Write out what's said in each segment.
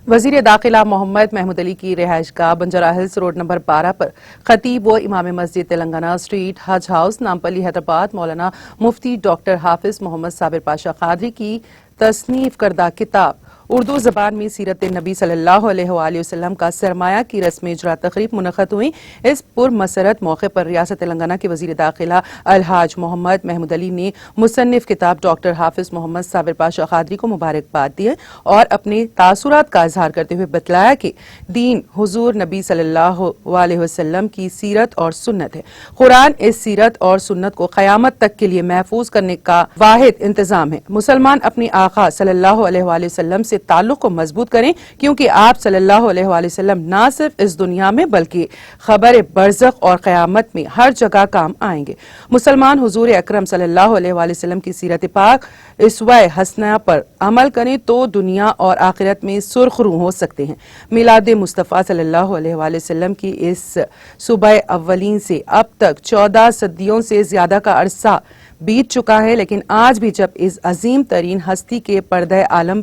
वजीर दाखिला मोहम्मद महमूद अली की रिहाइश गाह बंजारा हिल्स रोड नंबर 12 पर खतीब व इमाम मस्जिद तेलंगाना स्ट्रीट हज हाउस नामपल्ली हैदराबाद मौलाना मुफ्ती डॉक्टर हाफिज मोहम्मद साबिर पाशा कादरी की तसनीफ करदा किताब उर्दू ज़बान में सीरत नबी सल्लल्लाहु अलैहि वसल्लम का सरमाया की रस्म इजरा तकरीब मुनक़्क़द हुई। इस पुरमसरत मौके पर रियासत तेलंगाना के वज़ीर दाखिला अलहाज मोहम्मद महमूद अली ने मुसन्निफ किताब डॉक्टर हाफिज मोहम्मद साबिर पाशा कादरी को मुबारकबाद दी और अपने तासुरात का इजहार करते हुए बतलाया कि दीन हुजूर नबी सल्लल्लाहु अलैहि वसल्लम की सीरत और सुन्नत है। कुरान इस सीरत और सुन्नत को क़यामत तक के लिए महफूज करने का वाहिद इंतजाम है। मुसलमान अपने आका सल्लल्लाहु अलैहि वसल्लम से ताल्लुक को मजबूत करें, क्योंकि आप सल्लल्लाहु अलैहि वसल्लम ना सिर्फ इस दुनिया में बल्कि खबर बरज़ख और क़यामत में हर जगह काम आएंगे। मुसलमान हुजूर अकरम सल्लल्लाहु अलैहि वसल्लम की सीरत पाक इसवाए हसना पर अमल करें तो दुनिया और आखिरत में सुर्खरू हो सकते हैं। मिलाद मुस्तफ़ा सल्लल्लाहु अलैहि वसल्लम की इस सुबह अव्वलीन से अब तक 14 सदियों से ज्यादा का अरसा बीत चुका है, लेकिन आज भी जब इस अजीम तरीन हस्ती के पर्दे आलम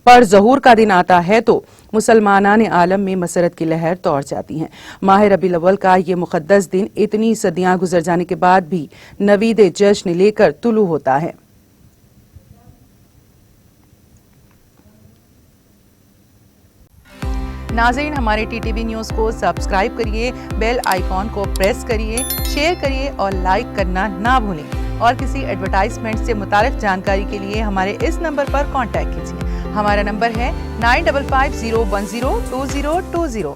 पर ज़हूर का दिन आता है तो मुसलमानान आलम में मसरत की लहर दौड़ जाती हैं। माह रबीउल अव्वल का ये मुक़द्दस दिन इतनी सदियां गुजर जाने के बाद भी नवीद जश्न लेकर तुलू होता है। नाज़रीन, हमारे टीटीवी न्यूज़ को सब्सक्राइब करिए, बेल आइकॉन को प्रेस करिए, शेयर करिए और लाइक करना ना भूलें। और किसी एडवर्टाइजमेंट से मुताल्लिक़ जानकारी के लिए हमारे इस नंबर पर कांटेक्ट कीजिए। हमारा नंबर है 9550102020।